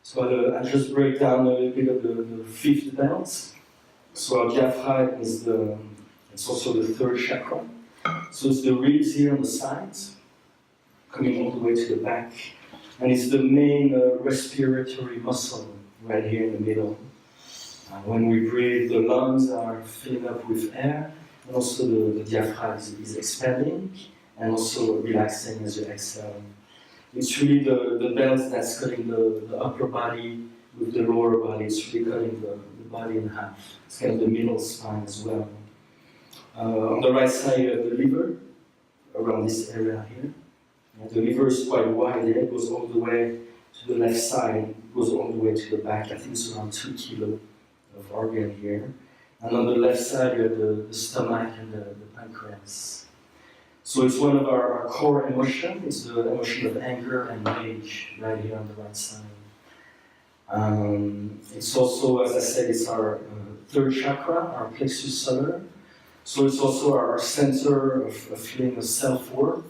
So I'll just break down a little bit of the fifth belt. So our diaphragm is it's also the third chakra. So it's the ribs here on the sides, coming all the way to the back. And it's the main respiratory muscle right here in the middle. When we breathe, the lungs are filling up with air, and also the diaphragm is expanding, and also relaxing as you exhale. It's really the belt that's cutting the upper body with the lower body. It's really cutting the body in half. It's kind of the middle spine as well. On the right side, you have the liver, around this area here. And the liver is quite wide there. It goes all the way to the left side. It goes all the way to the back. I think it's around 2 kilos of organ here. And on the left side, you have the stomach and the pancreas. So it's one of our core emotions. It's the emotion of anger and rage right here on the right side. It's also, as I said, it's our third chakra, our plexus solar. So it's also our center of feeling of self-worth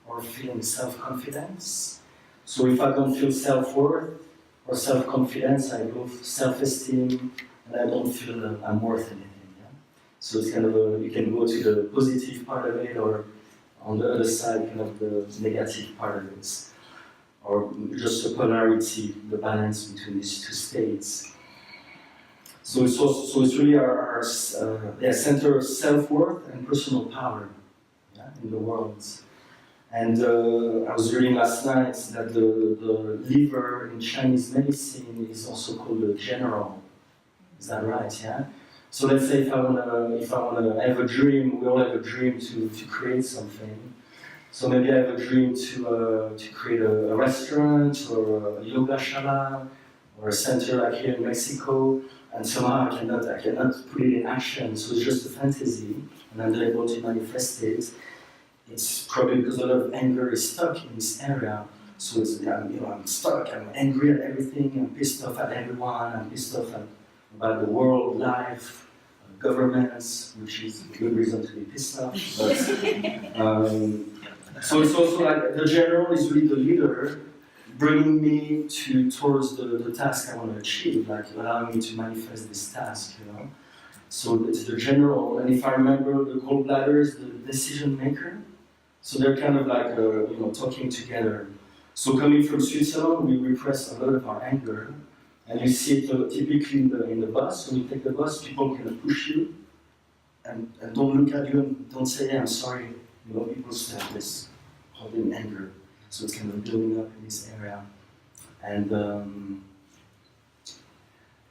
or feeling self-confidence. So if I don't feel self-worth or self-confidence, I lose self-esteem, and I don't feel I'm worth anything. Yeah? So it's kind of you can go to the positive part of it, or on the other side, kind of the negative part of it, or just the polarity, the balance between these two states. So it's really our center of self-worth and personal power, yeah, in the world. And I was reading last night that the liver in Chinese medicine is also called the general. Is that right? Yeah. So let's say if I wanna have a dream, we all have a dream to create something. So maybe I have a dream to create a restaurant or a yoga shala or a center like here in Mexico. And somehow I cannot put it in action, so it's just a fantasy, and I'm not able to manifest it. It's probably because a lot of anger is stuck in this area. So it's, I'm stuck, I'm angry at everything, I'm pissed off at everyone, I'm pissed off about the world, life, governments, which is a good reason to be pissed off. But, so it's also like the general is really the leader, bringing me towards the task I want to achieve, like allowing me to manifest this task, you know. So it's the general, and if I remember, the gallbladder is the decision maker. So they're kind of like, talking together. So coming from Switzerland, we repress a lot of our anger, and you see it typically in the bus. When you take the bus, people can push you, and don't look at you and don't say, hey, I'm sorry. You know, people say this, holding anger. So it's kind of building up in this area. And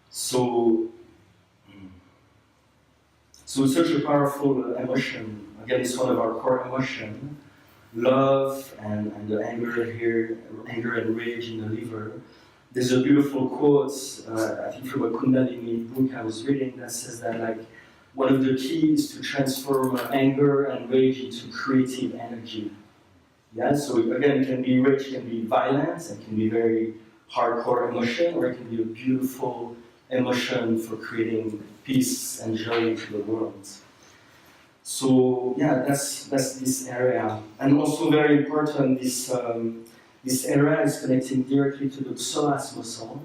so it's such a powerful emotion. Again, it's one of our core emotions. Love and the anger here, anger and rage in the liver. There's a beautiful quote, I think from a Kundalini book I was reading, that says that like one of the keys to transform anger and rage into creative energy. Yeah, so again, it can be rage, it can be violence, it can be very hardcore emotion, or it can be a beautiful emotion for creating peace and joy into the world. So yeah, that's this area, and also very important. This area is connecting directly to the psoas muscle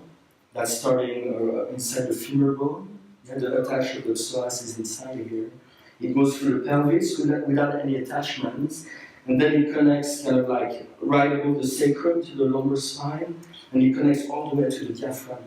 that's starting inside the femur bone. Yeah, the attach of the psoas is inside here. It goes through the pelvis without any attachments. And then it connects kind of like right above the sacrum to the lumbar spine, and it connects all the way to the diaphragm.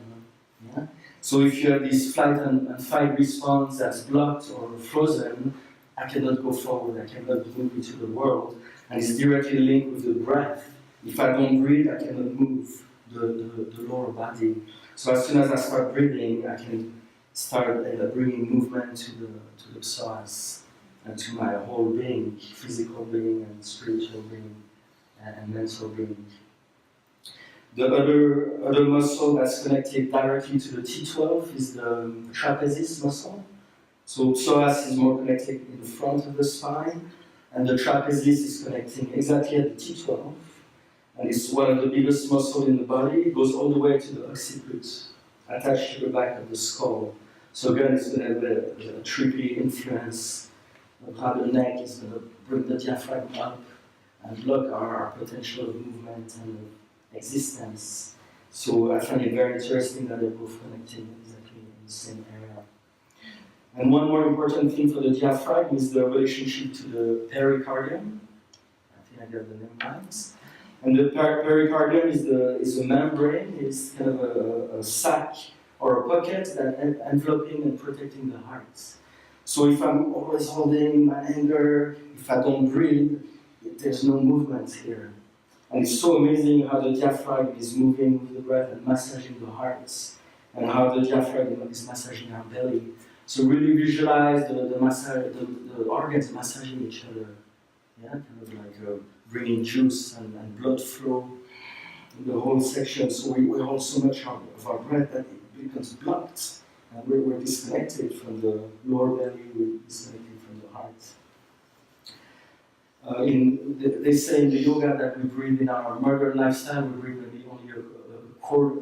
Yeah? So if you have this flight and fight response that's blocked or frozen, I cannot go forward, I cannot move into the world. And it's directly linked with the breath. If I don't breathe, I cannot move the lower body. So as soon as I start breathing, I can start bringing movement to the psoas. And to my whole being, physical being and spiritual being and mental being. The other muscle that's connected directly to the T12 is the trapezius muscle. So psoas is more connected in the front of the spine, and the trapezius is connecting exactly at the T12. And it's one of the biggest muscles in the body. It goes all the way to the occiput, attached to the back of the skull. So again, it's going to have a trippy influence. How the neck is going to bring the diaphragm up and block our potential of movement and of existence. So I find it very interesting that they're both connecting exactly in the same area. And one more important thing for the diaphragm is the relationship to the pericardium. I think I got the name right. And the pericardium is a membrane, it's kind of a sac or a pocket that enveloping and protecting the heart. So if I'm always holding my anger, if I don't breathe, there's no movement here. And it's so amazing how the diaphragm is moving with the breath and massaging the heart, and how the diaphragm is massaging our belly. So really visualize the organs massaging each other. Yeah, kind of like bringing juice and blood flow in the whole section. So we hold so much of our breath that it becomes blocked. And we're disconnected from the lower belly, we're disconnected from the heart. They say in the yoga that we breathe in our modern lifestyle, we breathe only a quarter,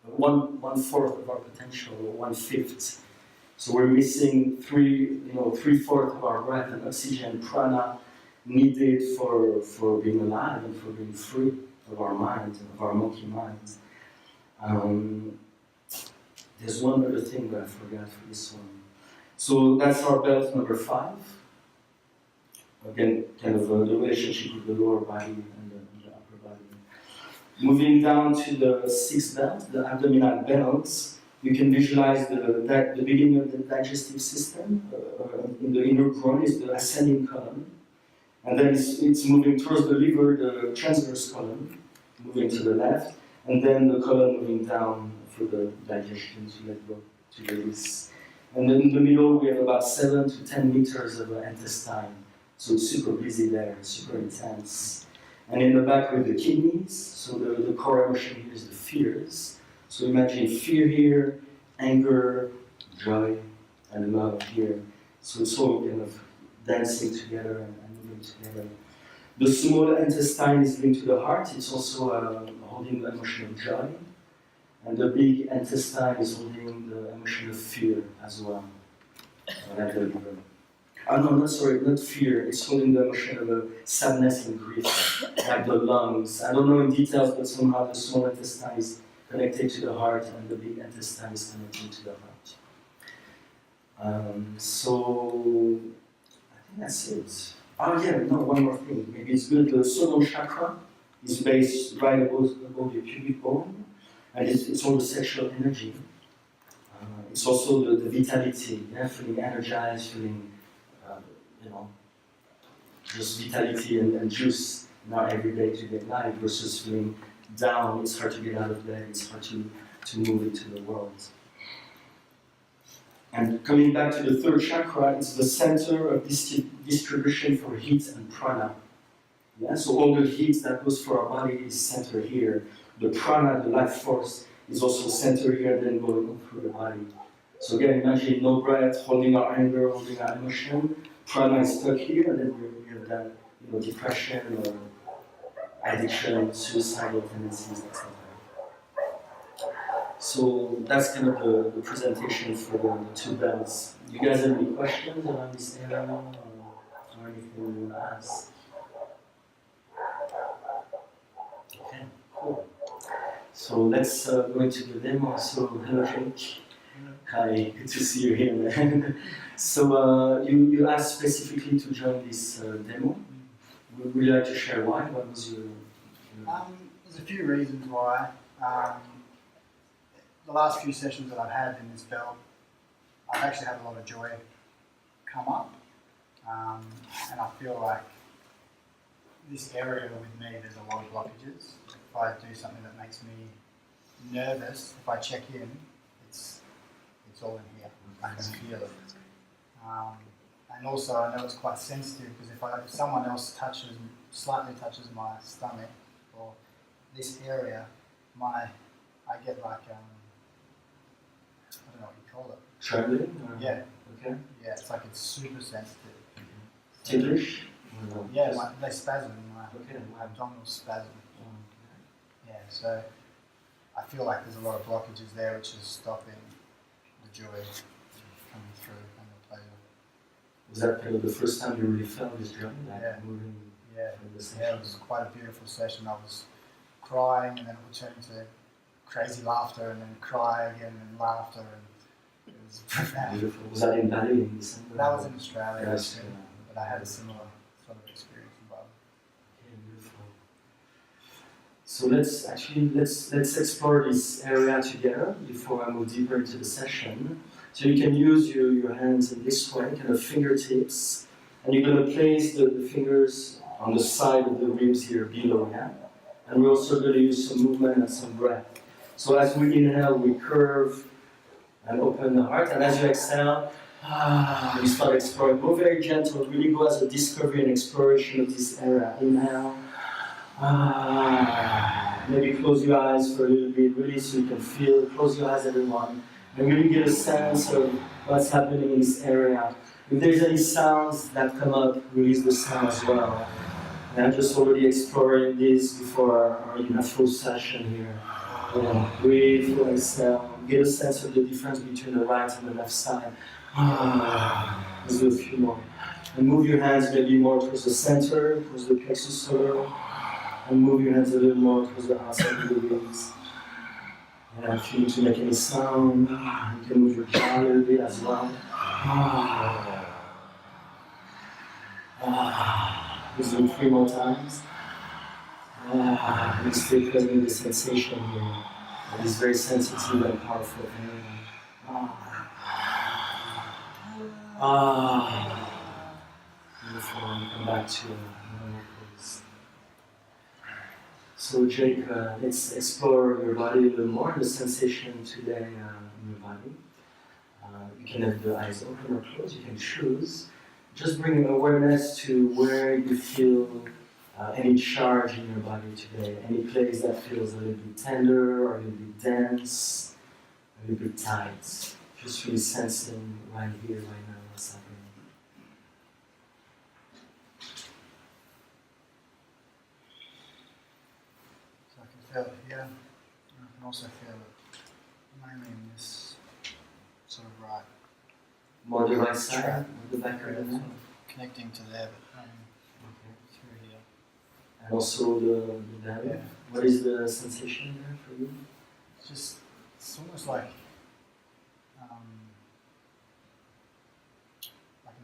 one fourth of our potential, or 1/5. So we're missing three-fourths of our breath and oxygen, prana, needed for being alive and for being free of our mind, of our monkey mind. There's one other thing that I forgot for this one. So that's our belt number 5. Again, kind of the relationship with the lower body and the upper body. Moving down to the 6th belt, the abdominal belt, you can visualize the beginning of the digestive system. In the inner groin is the ascending column. And then it's moving towards the liver, the transverse column, moving to the left. And then the column moving down for the digestion to let go, to release. And then in the middle, we have about 7 to 10 meters of intestine. So it's super busy there, super intense. And in the back with the kidneys, so the core emotion here is the fears. So imagine fear here, anger, joy, and love here. So it's all kind of dancing together and moving together. The small intestine is linked to the heart. It's also holding the emotion of joy. And the big intestine is holding the emotion of fear as well. Like the liver. Not fear. It's holding the emotion of sadness and grief, like the lungs. I don't know in details, but somehow the small intestine is connected to the heart, and the big intestine is connected to the heart. So I think that's it. Oh yeah, no, one more thing. Maybe it's good. The Sodom chakra is based right above your pubic bone, and it's all the sexual energy. It's also the vitality, feeling energized, feeling just vitality and juice in our everyday life versus feeling down. It's hard to get out of bed, it's hard to move into the world. And coming back to the 3rd chakra, it's the center of distribution for heat and prana. Yeah? So all the heat that goes for our body is centered here. The prana, the life force, is also centered here, then going on through the body. So again, imagine no breath, holding our anger, holding our emotion. Prana is stuck here, and then we have that, depression or addiction, suicidal tendencies, etc. So that's kind of the presentation for the 2 belts. You guys have any questions around this area or anything you want to ask? Okay, cool. So let's go into the demo. So hello, Jake. Hi, good to see you here, man. So you asked specifically to join this demo. Would you like to share why? What was your... There's a few reasons why. The last few sessions that I've had in this belt, I've actually had a lot of joy come up. And I feel like this area with me, there's a lot of blockages. If I do something that makes me nervous, if I check in, it's all in here. I can feel it. And also, I know it's quite sensitive because if someone else slightly touches my stomach or this area, I get like I don't know what you call it. Trembling? Yeah. Okay. Yeah, it's like it's super sensitive. Ticklish? Yeah, they spasm. Okay. My abdominal spasm. Yeah, so I feel like there's a lot of blockages there which is stopping the joy coming through and the pleasure. Was that kind of the first time you really felt this joy? Yeah. Moving Yeah. from the session? Yeah, it was quite a beautiful session. I was crying and then it would turn into crazy laughter and then cry again and laughter, and it was profound. Beautiful. Was that in Bali in December? That was in Australia, Yes, actually, but I had a similar sort of experience in Bali. Okay, beautiful. So let's explore this area together before I move deeper into the session. So you can use your hands in this way, kind of fingertips, and you're going to place the fingers on the side of the ribs here below, yeah? And we're also going to use some movement and some breath. So as we inhale, we curve and open the heart, and as you exhale, you start exploring. Go very gentle, really go as a discovery and exploration of this area. Inhale. Maybe close your eyes for a little bit, really, so you can feel. Close your eyes, everyone, and really get a sense of what's happening in this area. If there's any sounds that come up, release the sound as well. And I'm just already exploring this before our full session here. Breathe, full exhale. Get a sense of the difference between the right and the left side. Let's do a few more. And move your hands maybe more towards the center, towards the plexus solar. And move your hands a little more towards the outside of the ribs. And if you need to make any sound, you can move your jaw a little bit as well. Let's do 3 more times. And stay present with the sensation here. It is very sensitive and powerful area. Beautiful. And come back to normal pose. So Jake, let's explore your body a little more, the sensation today in your body. You can have the eyes open or closed, you can choose. Just bring awareness to where you feel any charge in your body today, any place that feels a little bit tender or a little bit dense, a little bit tight. Just really sensing right here, right now, what's happening. So I can feel it here, and I can also feel it mainly in this sort of right. More the right side, or the back of the neck. Connecting to there, but through here. And also the belly. Yeah. What is the sensation there for you? It's almost like an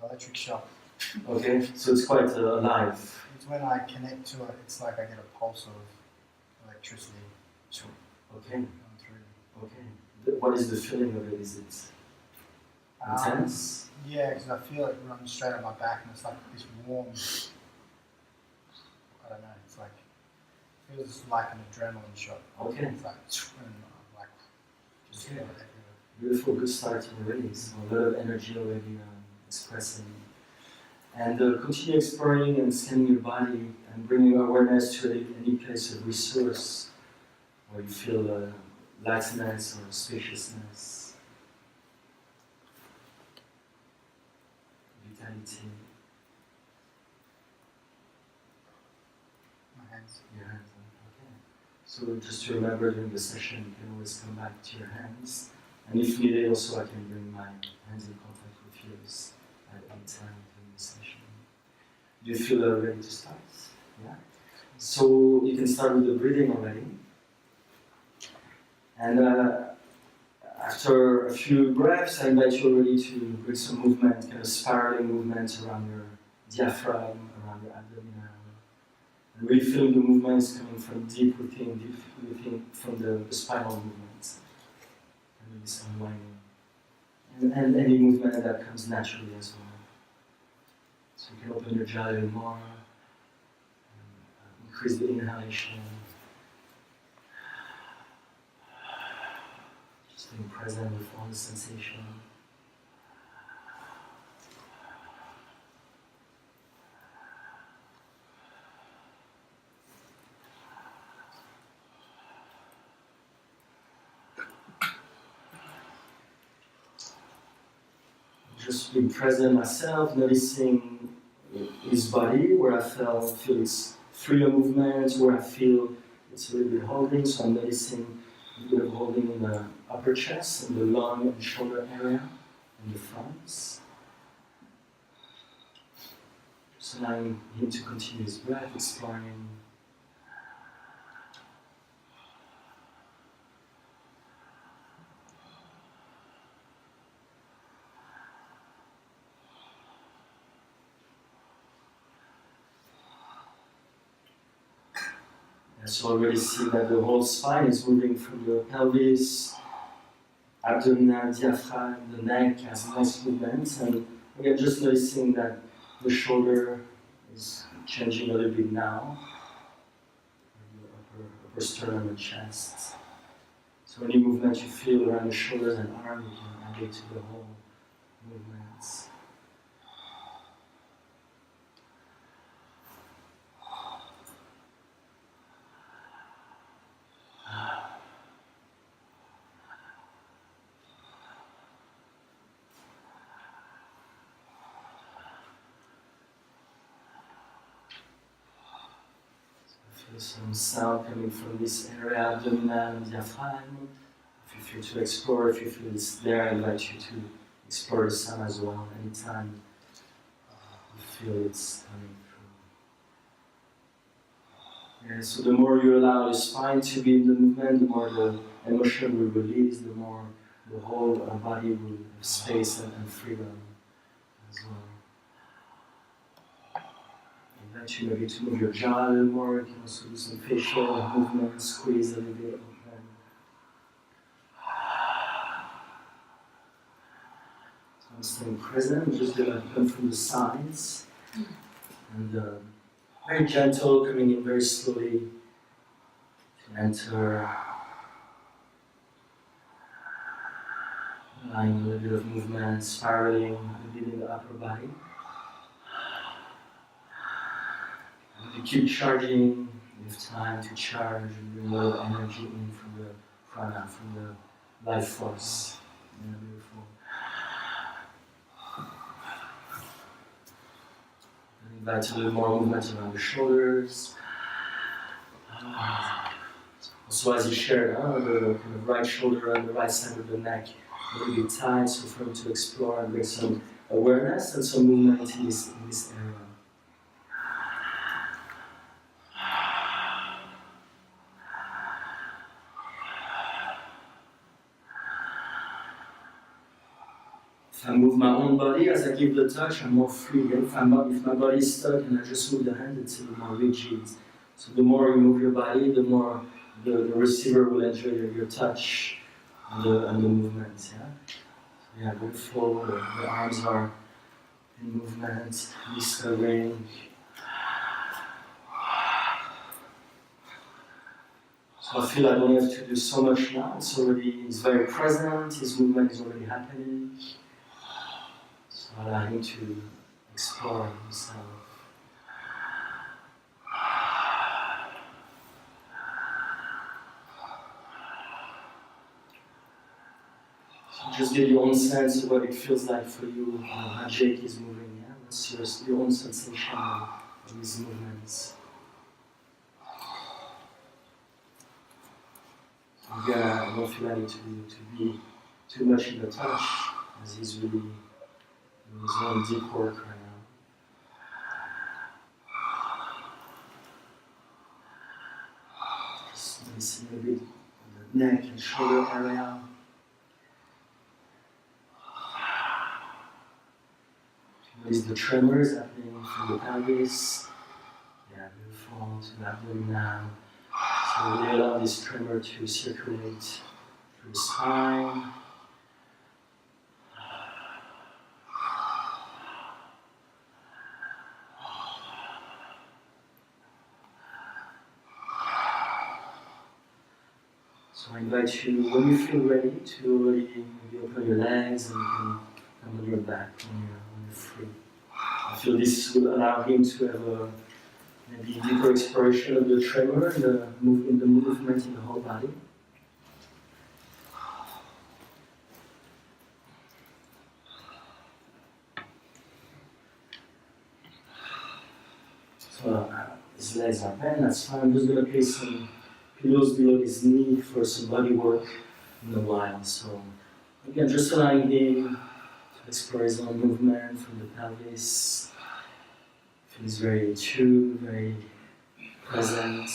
electric shock. Okay, so it's quite alive. It's when I connect to it, it's like I get a pulse of electricity Okay, going through. okay. What is the feeling of it? Is it intense? Yeah, because I feel it run straight on my back, and it's like this warm. I don't know. It's like it feels like an adrenaline shot. Okay. It's like and like just feel it everywhere. Beautiful, good start already. So a lot of energy already expressing. And continue exploring and scanning your body and bringing awareness to any place of resource where you feel lightness or spaciousness, vitality. My hands. Your hands. Okay. So just to remember during the session, you can always come back to your hands. And if needed, also I can bring my hands in contact with yours at any time during the session. Do you feel ready to start? Yeah. So you can start with the breathing already. And after a few breaths, I invite you already to bring some movement, kind of spiraling movements around your diaphragm, around your abdomen. And really feeling the movements coming from deep within from the spinal movements. And really some unwinding. And any movement that comes naturally as well. So you can open your jaw a little more, and, increase the inhalation. Just being present with all the sensation. Just being present myself, noticing his body, where I feel its freer movements, where I feel it's a little bit holding, so I'm noticing a bit of holding in the upper chest, in the lung and shoulder area, in the fronts. Just allowing him to continue his breath, exploring. So already see that the whole spine is moving from the pelvis, abdomen, diaphragm, the neck has nice movements, and again just noticing that the shoulder is changing a little bit now, the upper sternum and chest. So any movement you feel around the shoulders and arm, you can add it to the whole movements. Feel some sound coming from this area, abdominal and diaphragm. If you feel to explore, if you feel it's there, I invite you to explore the sound as well, anytime you feel it's coming through. Yeah, so the more you allow your spine to be in the movement, the more the emotion will release, the more the whole body will have space and freedom as well. I invite you maybe to move your jaw a little more. You can also do some facial movements, squeeze a little bit open. So I'm staying present. I'm just gonna come from the sides and very gentle, coming in very slowly to enter. Allowing a little bit of movement, spiraling a bit in the upper body. And you keep charging, you have time to charge and bring a little energy in from the prana, from the life force. Yeah, beautiful. And invite a little more movement around the shoulders. Also, as you shared, the kind of right shoulder and the right side of the neck a little bit tight, so for him to explore and bring some awareness and some movement in this area. If I move my own body as I give the touch, I'm more free. If my body is stuck and I just move the hand, it's a little more rigid. So the more you move your body, the more the receiver will enjoy your touch and the movement. Yeah, beautiful. The arms are in movement, discovering. So I feel I don't have to do so much now. It's very present. His movement is already happening. So allow him to explore himself. So just get your own sense of what it feels like for you, how Jake is moving. Yeah? What's your own sensation of his movements? Again, I don't feel like to be too much in the touch, as he's really in his own deep work right now. Just noticing a bit of the neck and shoulder area. Notice the tremors happening from the pelvis. Yeah, beautiful, to the abdomen. So really allow this tremor to circulate through the spine. So I invite you, when you feel ready, to already maybe open your legs and you can come on your back when you're free. I feel this will allow him to have a maybe deeper exploration of the tremor and the movement in the whole body. So his legs are bent, that's fine. I'm just going to place some pillows below his knee for some body work in a while. So again, just allowing him to explore his own movement from the pelvis. Feels very true, very present.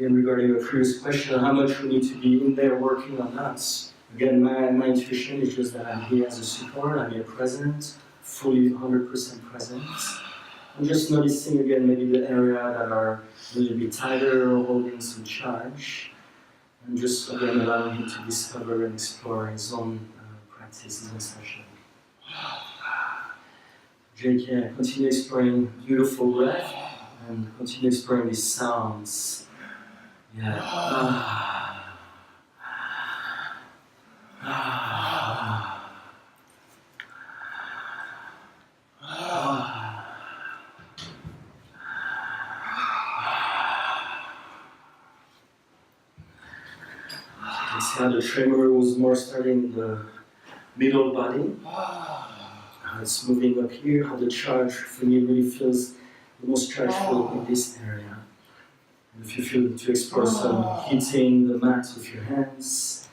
Again, regarding the previous question, how much we need to be in there working on us. Again, my intuition is just that I'm here as a support, I'm here present, fully 100% present. I'm just noticing again maybe the area that are a little bit tighter or holding some charge. And just again allowing him to discover and explore his own practice, his own session. Jake, yeah, continue exploring beautiful breath and continue exploring these sounds. Yeah. You can see how the tremor was more starting in the middle body. How it's moving up here, how the charge for me really feels the most chargeful in this area. And if you feel to explore some hitting the mat with your hands.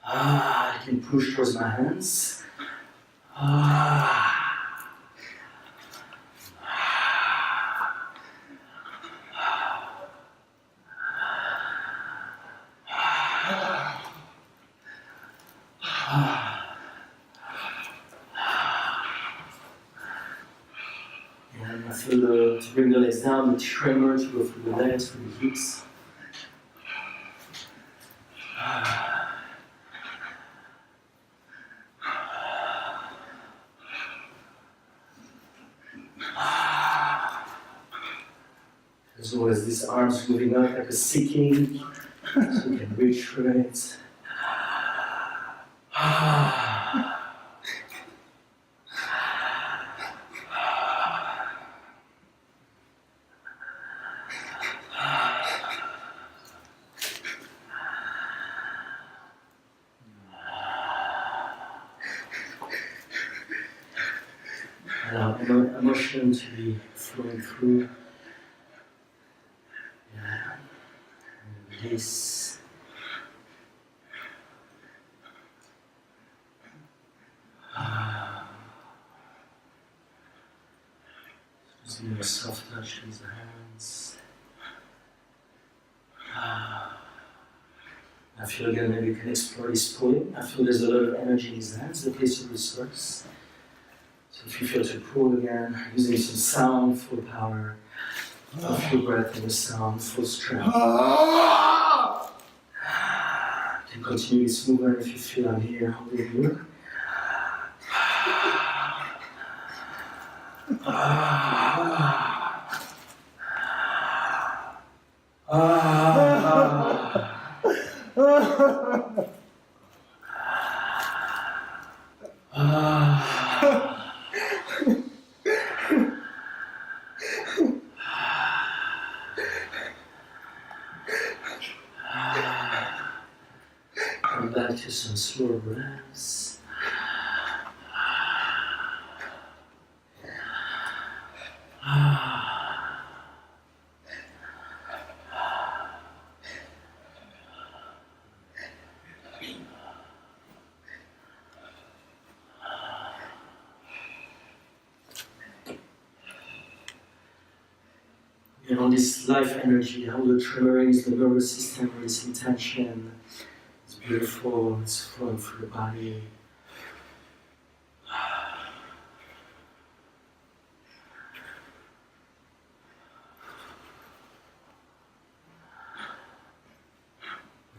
I can push towards my hands. And I feel to bring the legs down, the tremor to go through the legs, through the hips. As well as these arms moving up like a seeking, so you can reach for it. Allow emotion to be flowing through. And release. Just give a soft touch with the hands. I feel again maybe you can explore this pulling. I feel there's a lot of energy in his hands, the place of resource. So if you feel to pull again, using some sound, full power, full breath in the sound, full strength. You can continue this movement if you feel I'm here holding you. Come back to some slower breaths. And on this life energy, how the tremoring is the nervous system, this intention. It's beautiful, it's flowing through the body.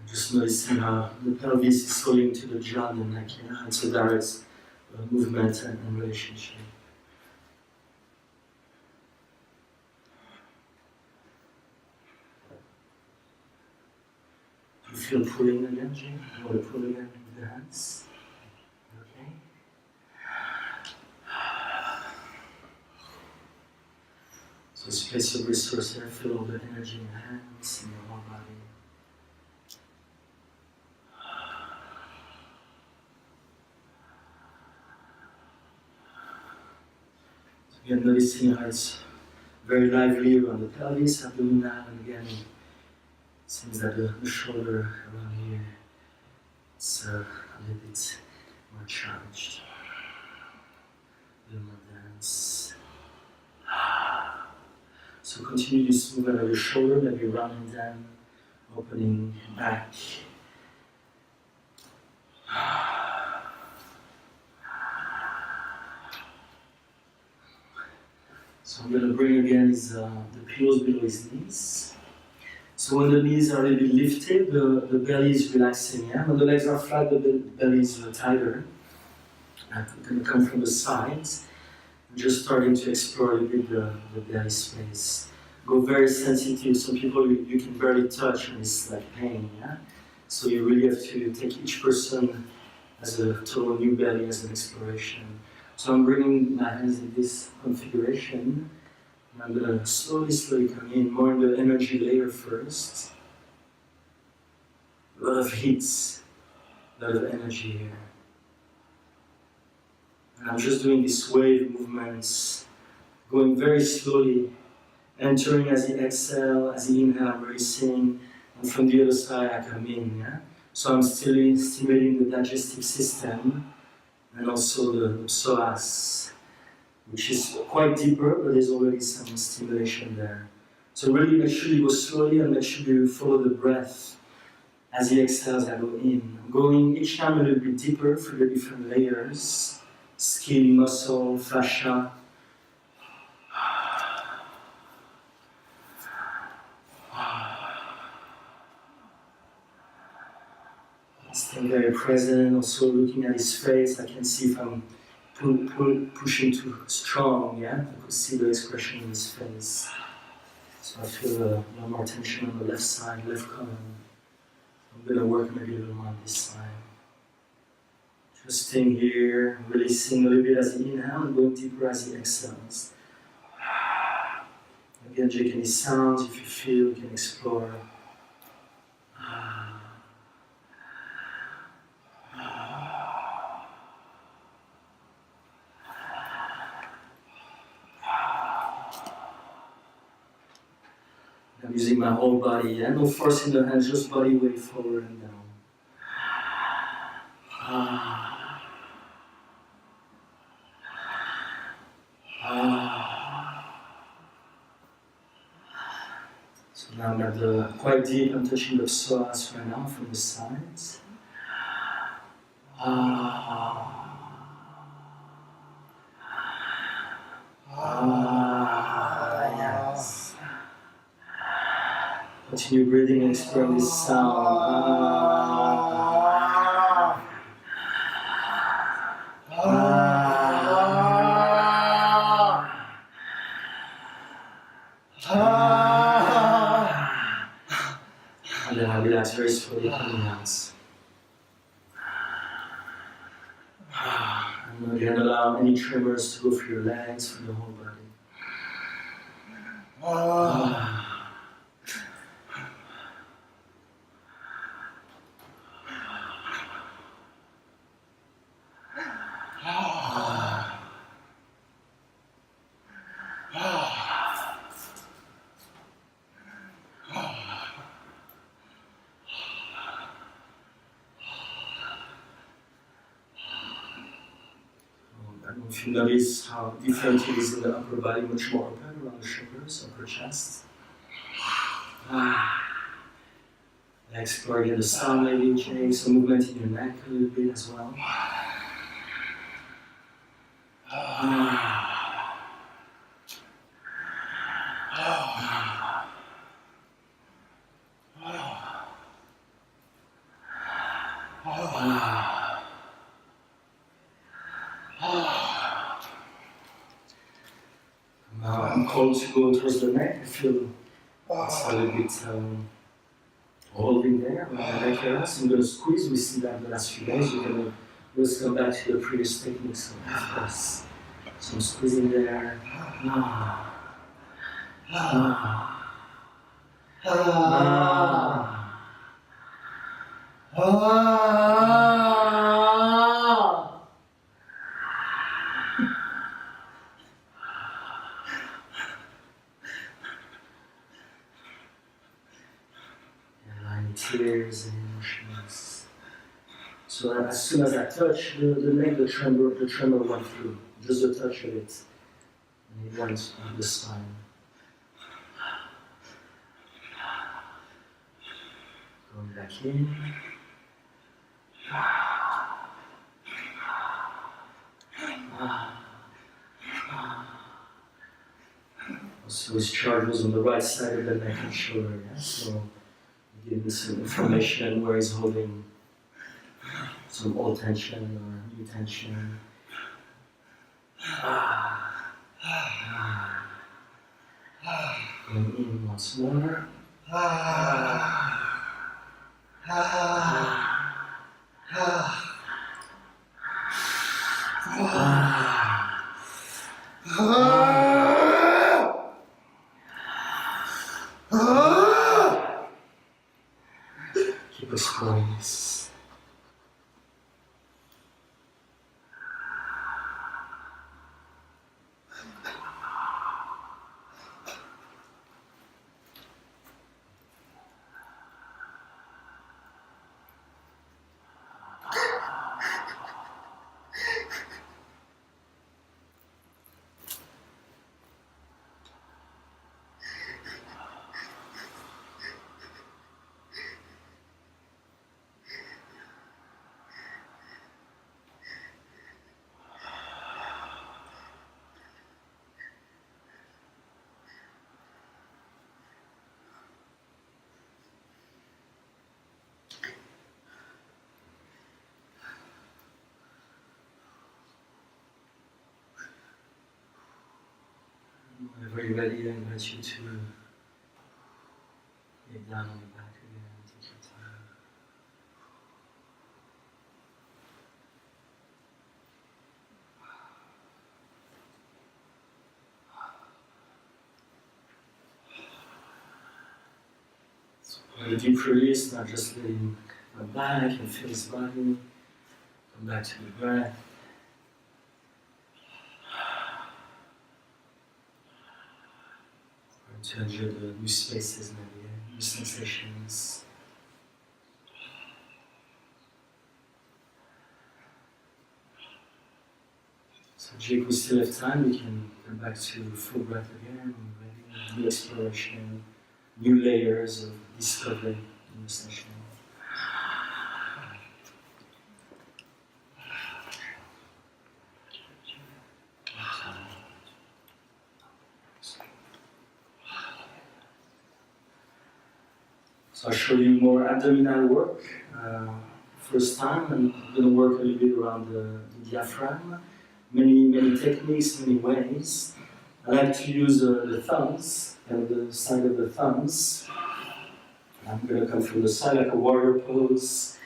Just noticing how the pelvis is holding to the jaw and neck. It's a direct movement and relationship. You feel pulling again, Jane? You want to pull again with the hands? Okay. So this place of resource here, feel all the energy in your hands and your whole body. So again, noticing how it's very lively around the pelvis, abdominal, and again, it seems that the shoulder around here is a little bit more charged. A little more dense. So continue this movement of your shoulder, maybe rounding them, opening back. So I'm going to bring again the pillows below his knees. So when the knees are a little bit lifted, the belly is relaxing. Yeah? When the legs are flat, the belly is tighter. I'm going to come from the sides. I'm just starting to explore a little bit the belly space. Go very sensitive. Some people you can barely touch and it's like pain. Yeah? So you really have to take each person as a total new belly, as an exploration. So I'm bringing my hands in this configuration. And I'm going to slowly come in, more in the energy layer first. A lot of heat, a lot of energy here. And I'm just doing these wave movements, going very slowly, entering as you exhale, as you inhale, I'm releasing, and from the other side I come in. Yeah? So I'm still stimulating the digestive system and also the psoas, which is quite deeper, but there's already some stimulation there. So really make sure you go slowly and make sure you follow the breath. As he exhales, I go in. I'm going each time a little bit deeper through the different layers. Skin, muscle, fascia. Staying very present, also looking at his face. I can see if I'm pushing too strong, yeah? I could see the expression in his face. So I feel a lot more tension on the left side, left column. I'm going to work maybe a little more on this side. Just staying here, releasing a little bit as he inhales and going deeper as he exhales. Again, check any sounds if you feel, you can explore. I'm using my whole body, and no force in the hands, just body weight forward and down. So now I'm at the quite deep, I'm touching the psoas right now from the sides. Yes. Continue breathing and exploring this sound. And then I'll relax very slowly coming out. And again, allow any tremors to go through your legs, through the whole body. I don't know if you notice how different it is in the upper body, much more open around the shoulders, upper chest. Explore again the sound, maybe change some movement in your neck a little bit as well. Now I'm called to go towards the neck. I feel it's a little bit holding there around the neck area. So I'm going to squeeze. We see that the last few days. We're going to just come back to the previous techniques of press. So I'm squeezing there. tears and emotions. So as soon as I touch the neck, the tremor went through. Just the touch of it. And it went on the spine. Going back in. Also, his charge was on the right side of the neck and shoulder, yeah? So he gave me some information where he's holding some old tension or new tension. Going in once more. Keep exploring this. Whenever you're ready, I invite you to lay down on your back again, take your time. So a deep release, not just letting my back and feel his body. Come back to the breath. To enjoy the new spaces maybe, new sensations. So Jake, we still have time, we can come back to full breath again, maybe new exploration, new layers of discovery in the session. So I'll show you more abdominal work. First time, and I'm going to work a little bit around the diaphragm. Many techniques, many ways. I like to use the thumbs, and the side of the thumbs. I'm going to come from the side like a warrior pose.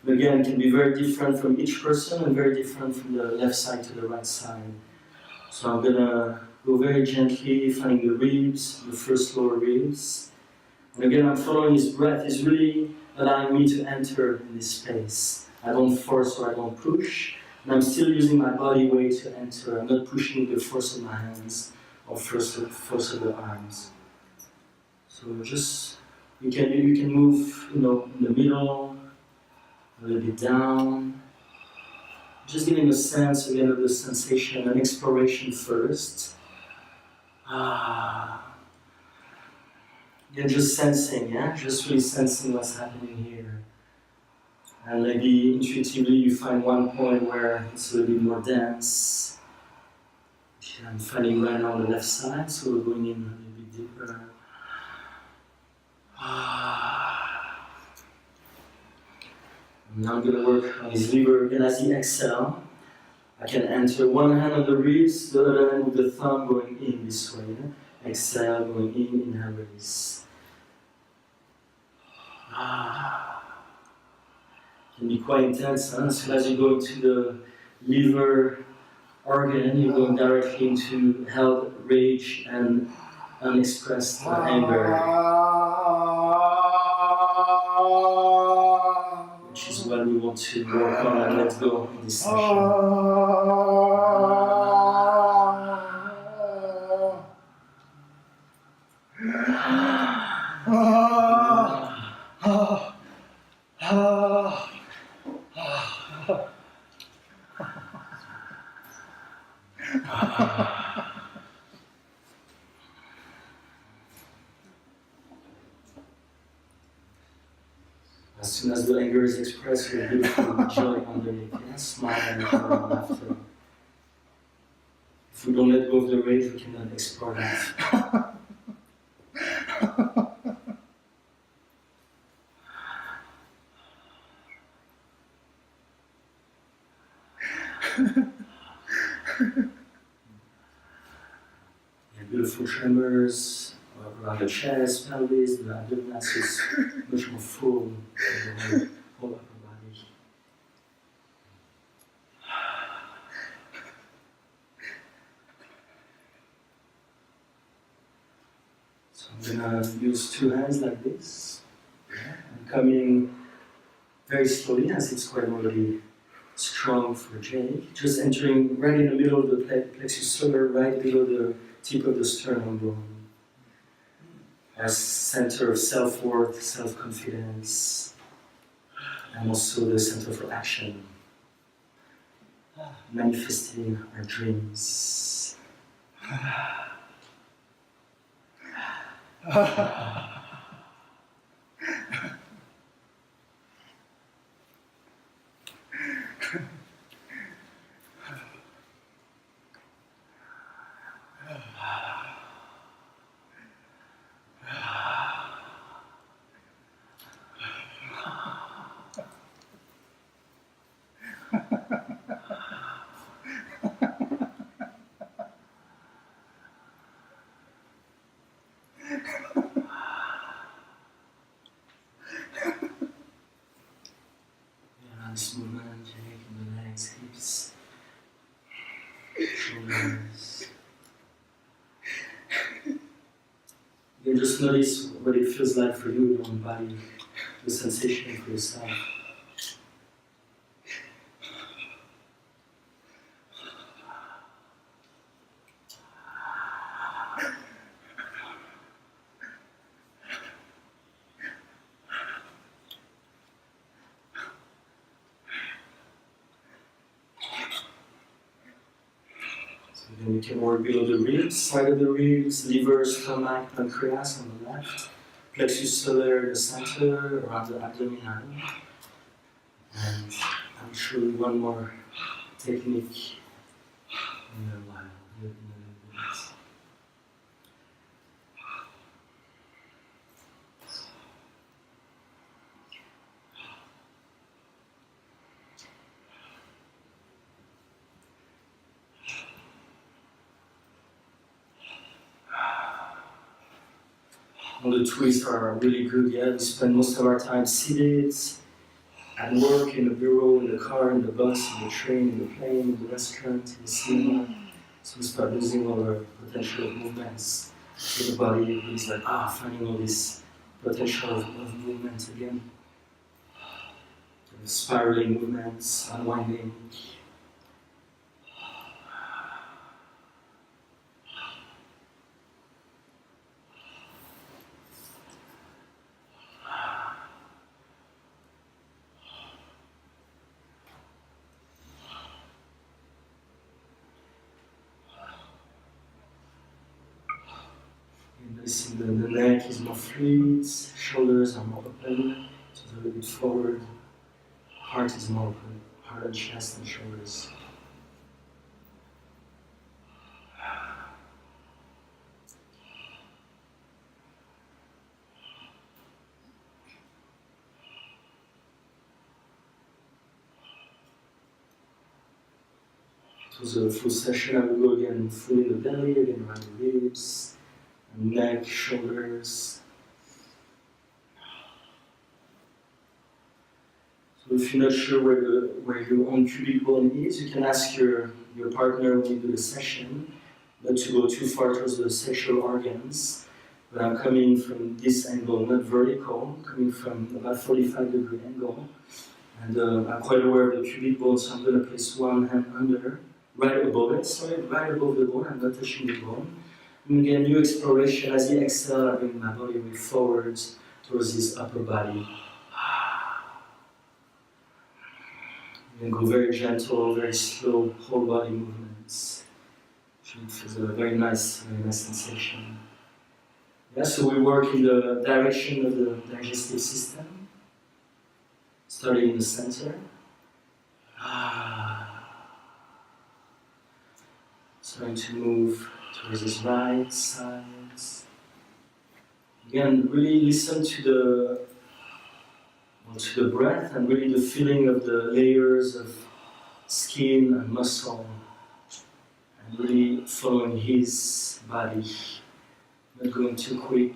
But again, it can be very different from each person and very different from the left side to the right side. So I'm going to go very gently, finding the ribs, the first lower ribs. And again, I'm following his breath. He's really allowing me to enter in this space. I don't force or I don't push. And I'm still using my body weight to enter. I'm not pushing the force of my hands or force of the arms. So just, you can move, in the middle, a little bit down. Just giving a sense again of the sensation and exploration first. Yeah, just sensing, just really sensing what's happening here. And maybe intuitively you find one point where it's a little bit more dense. I'm finding right now on the left side, so we're going in a little bit deeper. And now I'm going to work on his liver again as he exhale. I can enter one hand on the ribs, the other hand with the thumb going in this way. Exhale, going in, inhale, release. Can be quite intense, huh? So as you go into the liver organ, you're going directly into held rage and unexpressed anger, which is what we want to work on and let go in this session. As soon as the anger is expressed, you have beautiful joy underneath. Yeah? Smile and laughter. If we don't let go of the rage, we cannot explore that. Beautiful tremors around the chest, pelvis, the abdomen is much more full of the whole upper body. So I'm gonna use two hands like this, and coming very slowly as it's quite already strong for Jake. Just entering right in the middle of the plexus solar, right below the tip of the sternum bone. Our center of self-worth, self-confidence, and also the center for action. Manifesting our dreams. This movement, Jake, in the legs, hips, shoulders. You can just notice what it feels like for you in your own body, the sensation for yourself. Then we can work below the ribs, side of the ribs, liver, stomach, pancreas on the left, plexus solar in the center, around the abdominal. And I'll show you one more technique in a while. All the twists are really good, yeah. We spend most of our time seated, at work, in the bureau, in the car, in the bus, in the train, in the plane, in the restaurant, in the cinema. So we start losing all our potential movements. So the body is like, finding all this potential of movement again. Spiraling movements, unwinding. The neck is more fluid, shoulders are more open, so it's a little bit forward. Heart is more open, heart and chest and shoulders. It was a full session. I will go again full in the belly, again around the ribs, neck, shoulders. So if you're not sure where your own cubic bone is, you can ask your partner when you do the session not to go too far towards the sexual organs. But I'm coming from this angle, not vertical, coming from about 45-degree angle. And I'm quite aware of the cubic bone, so I'm going to place one hand under, right above the bone. I'm not touching the bone. And again, new exploration. As you exhale, I bring my body weight forwards towards this upper body. And go very gentle, very slow, whole body movements. It feels a very nice sensation. Yeah, so we work in the direction of the digestive system. Starting in the center. Starting to move towards his right side. Again, really listen to the breath and really the feeling of the layers of skin and muscle. And really following his body. Not going too quick.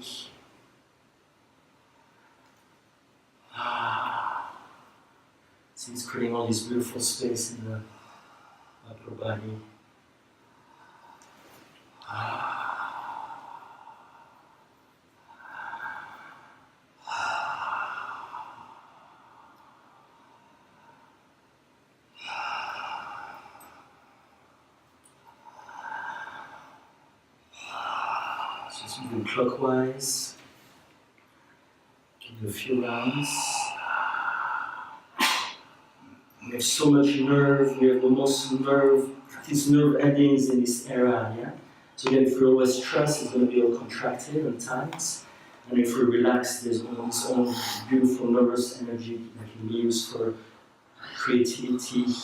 So he's creating all this beautiful space in the upper body. So it's moving clockwise. Give it a few rounds. We have so much nerve, we have the most nerve, these nerve endings in this area, yeah? So again, if we always stress, it's going to be all contracted and tight. And if we relax, there's all this own beautiful nervous energy that can be used for creativity and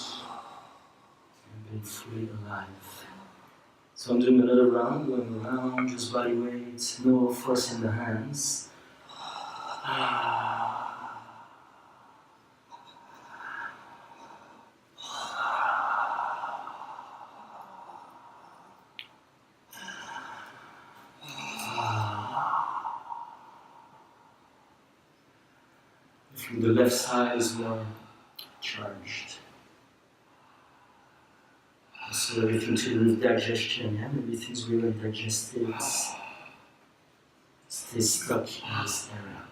being fully alive. So I'm doing another round, going around, just body weight, no force in the hands. From the left side is more charged. So everything to do with digestion, yeah? Maybe things we haven't digested stay stuck in this area.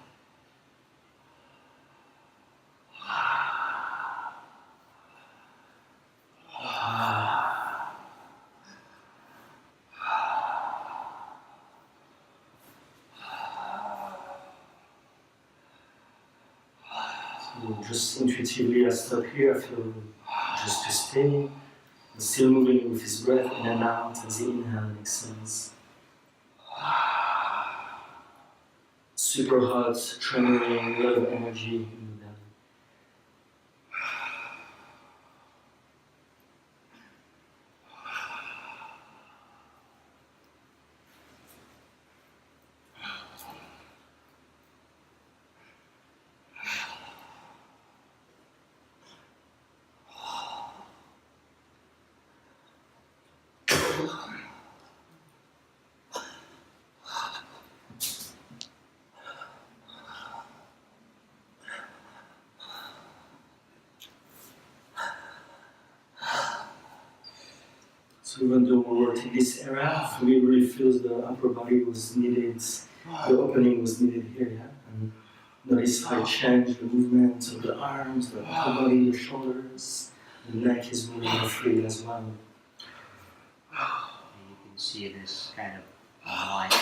So just intuitively I stop here, I feel just to stay. Still moving with his breath in and out as he inhales and exhales. Super hot, tremoring, a lot of energy in the belly. So even though we worked in this area, for me it really feels the upper body was needed, the opening was needed here, yeah? And notice how I change the movement of the arms, the upper body, the shoulders, the neck is moving more free as well. And you can see this kind of line there.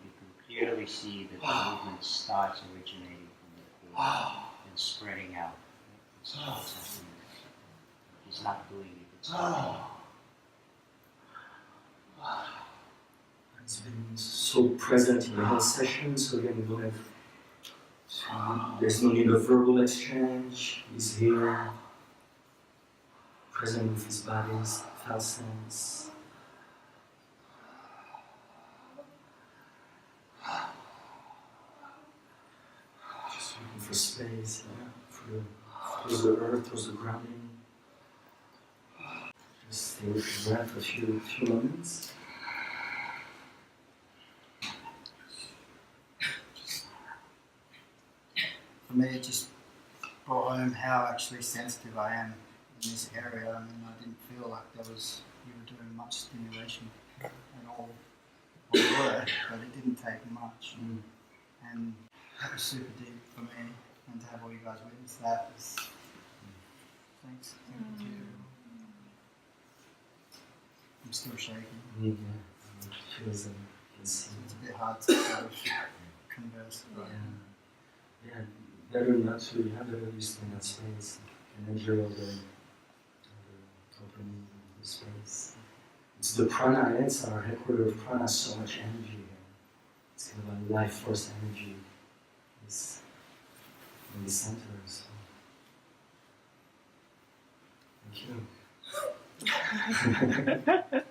You can clearly see that the movement starts originating from the core and spreading out. It's processing. He's not doing it, it's happening. It's been so present in the whole session, so again we don't have, there's no need of verbal exchange, he's here, present with his body's felt sense. Just looking for space, towards the earth, towards the grounding. Just stay with the breath for a few moments. For me, it just brought home how actually sensitive I am in this area. I mean, I didn't feel like you were doing much stimulation at all. We were, but it didn't take much. And that was super deep for me, and to have all you guys witness that was, thanks. Thank you. I'm still shaking. Yeah, it feels It's a bit hard to sort of converse. Right? Yeah, better not to have to stay in that space and enjoy all the opening of the space. It's the prana, it's our headquarters of prana, so much energy here. It's kind of a life force energy. It's in the center. So. Thank you.